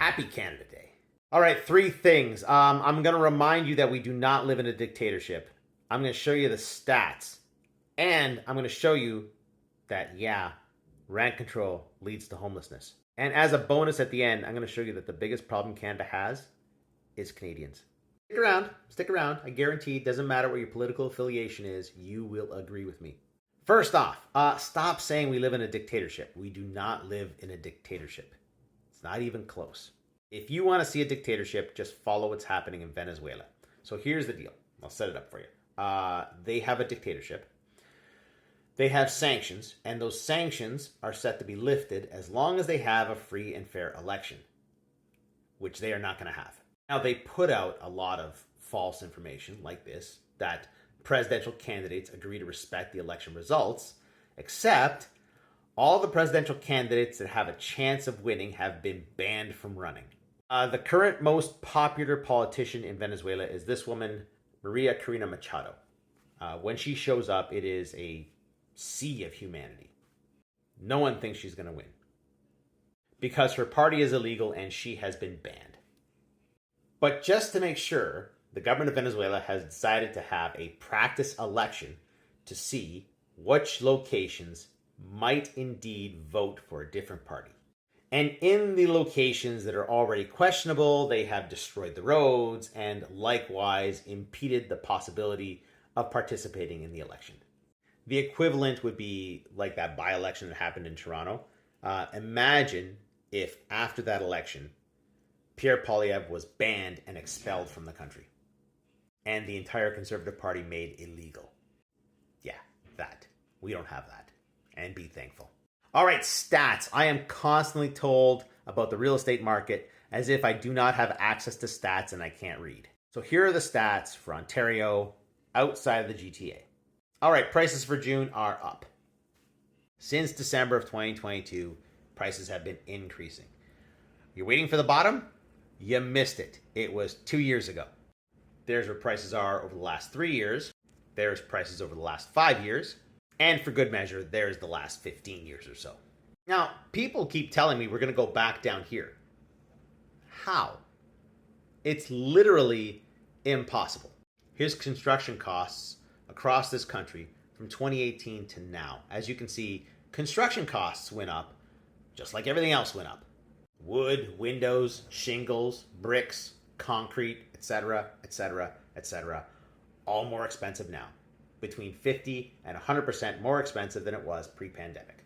Happy Canada Day. All right, three things. I'm going to remind you that we do not live in a dictatorship. I'm going to show you the stats. And I'm going to show you that, rent control leads to homelessness. And as a bonus at the end, I'm going to show you that the biggest problem Canada has is Canadians. Stick around. I guarantee it doesn't matter what your political affiliation is, you will agree with me. First off, stop saying we live in a dictatorship. We do not live in a dictatorship. It's not even close. If you want to see a dictatorship, just follow what's happening in Venezuela. So here's the deal. I'll set it up for you. They have a dictatorship. They have sanctions, and those sanctions are set to be lifted as long as they have a free and fair election, which they are not going to have. Now, they put out a lot of false information like this, that presidential candidates agree to respect the election results, except all the presidential candidates that have a chance of winning have been banned from running. The current most popular politician in Venezuela is this woman, Maria Corina Machado. When she shows up, it is a sea of humanity. No one thinks she's going to win because her party is illegal and she has been banned. But just to make sure, the government of Venezuela has decided to have a practice election to see which locations might indeed vote for a different party. And in the locations that are already questionable, they have destroyed the roads and likewise impeded the possibility of participating in the election. The equivalent would be like that by-election that happened in Toronto. Imagine if after that election, Pierre Poilievre was banned and expelled from the country, and the entire Conservative Party made illegal. Yeah, that. We don't have that. And be thankful. All right, stats. I am constantly told about the real estate market as if I do not have access to stats and I can't read. So here are the stats for Ontario outside of the GTA. All right, prices for June are up. Since December of 2022, prices have been increasing. You're waiting for the bottom? You missed it. It was 2 years ago. There's where prices are over the last 3 years. There's prices over the last 5 years. And for good measure, there's the last 15 years or so. Now, people keep telling me we're going to go back down here. How? It's literally impossible. Here's construction costs across this country from 2018 to now. As you can see, construction costs went up just like everything else went up. Wood, windows, shingles, bricks, concrete, etc., etc., etc., all more expensive now. Between 50 and 100% more expensive than it was pre-pandemic.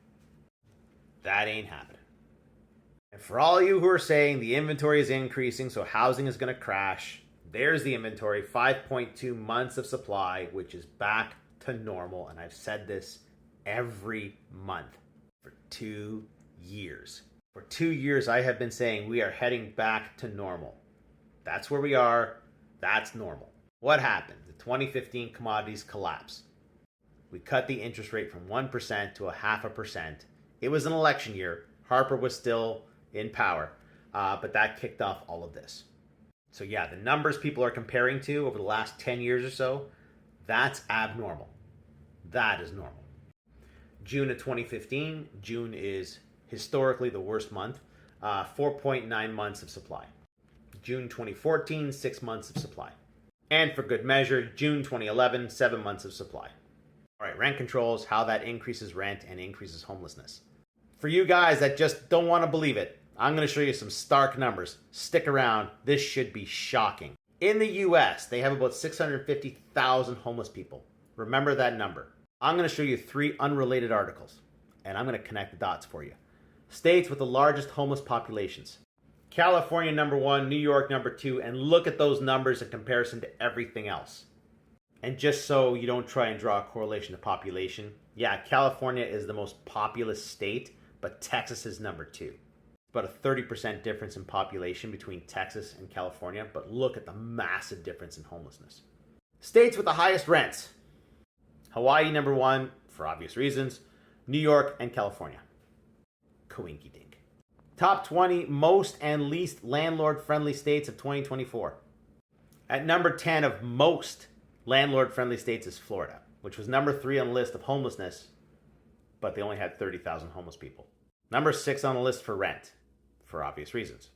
That ain't happening. And for all you who are saying the inventory is increasing, so housing is going to crash, there's the inventory, 5.2 months of supply, which is back to normal. And I've said this every month for 2 years. For 2 years, I have been saying we are heading back to normal. That's where we are. That's normal. What happened? The 2015 commodities collapse. We cut the interest rate from 1% to 0.5%. It was an election year. Harper was still in power, but that kicked off all of this. So yeah, the numbers people are comparing to over the last 10 years or so, that's abnormal. That is normal. June of 2015, June is historically the worst month, 4.9 months of supply. June 2014, 6 months of supply. And for good measure, June 2011, 7 months of supply. All right, rent controls, how that increases rent and increases homelessness. For you guys that just don't want to believe it, I'm going to show you some stark numbers. Stick around. This should be shocking. In the US, they have about 650,000 homeless people. Remember that number. I'm going to show you 3 unrelated articles, and I'm going to connect the dots for you. States with the largest homeless populations. California number 1, New York number 2, and look at those numbers in comparison to everything else. And just so you don't try and draw a correlation to population, yeah, California is the most populous state, but Texas is number 2. About a 30% difference in population between Texas and California, but look at the massive difference in homelessness. States with the highest rents. Hawaii number 1, for obvious reasons. New York and California. Coinky dink. Top 20 most and least landlord-friendly states of 2024. At number 10 of most landlord-friendly states is Florida, which was number 3 on the list of homelessness, but they only had 30,000 homeless people. Number 6 on the list for rent, for obvious reasons.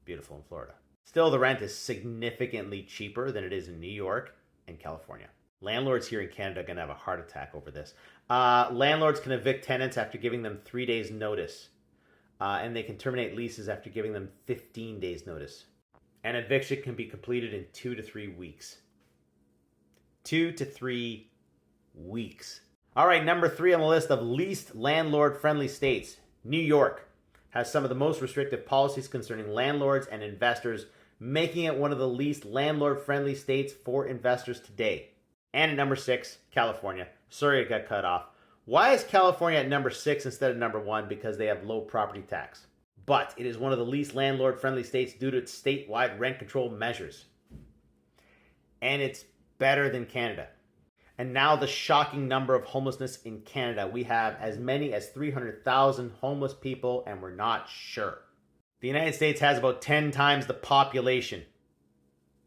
Beautiful in Florida. Still, the rent is significantly cheaper than it is in New York and California. Landlords here in Canada are going to have a heart attack over this. Landlords can evict tenants after giving them 3 days' notice, and they can terminate leases after giving them 15 days' notice. An eviction can be completed in 2 to 3 weeks. 2 to 3 weeks. All right, number 3 on the list of least landlord-friendly states. New York has some of the most restrictive policies concerning landlords and investors, making it one of the least landlord-friendly states for investors today. And at number 6, California. Sorry it got cut off. Why is California at number 6 instead of number 1? Because they have low property tax. But it is one of the least landlord-friendly states due to its statewide rent control measures. And it's better than Canada. And now the shocking number of homelessness in Canada. We have as many as 300,000 homeless people, and we're not sure. The United States has about 10 times the population,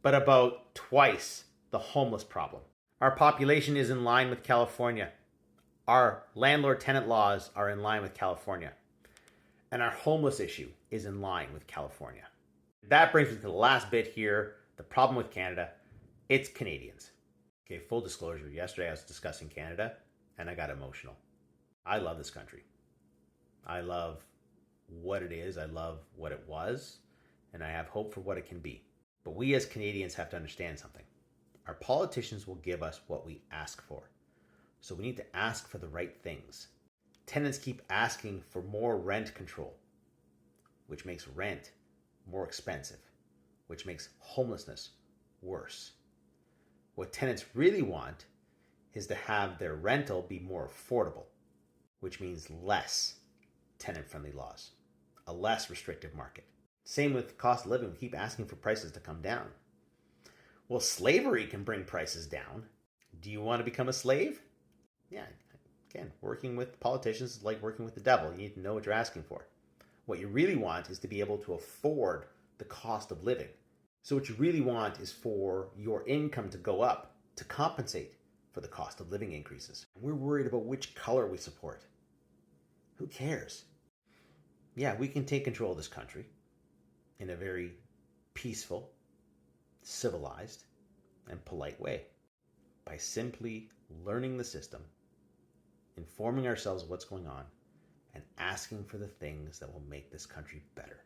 but about twice the homeless problem. Our population is in line with California. Our landlord-tenant laws are in line with California. And our homeless issue is in line with California. That brings me to the last bit here, the problem with Canada. It's Canadians. Okay, full disclosure, yesterday I was discussing Canada and I got emotional. I love this country. I love what it is, I love what it was, and I have hope for what it can be. But we as Canadians have to understand something. Our politicians will give us what we ask for. So we need to ask for the right things. Tenants keep asking for more rent control, which makes rent more expensive, which makes homelessness worse. What tenants really want is to have their rental be more affordable, which means less tenant-friendly laws, a less restrictive market. Same with cost of living. We keep asking for prices to come down. Well, slavery can bring prices down. Do you want to become a slave? Yeah, again, working with politicians is like working with the devil. You need to know what you're asking for. What you really want is to be able to afford the cost of living. So what you really want is for your income to go up to compensate for the cost of living increases. We're worried about which color we support. Who cares? Yeah, we can take control of this country in a very peaceful, civilized, and polite way by simply learning the system, informing ourselves of what's going on, and asking for the things that will make this country better.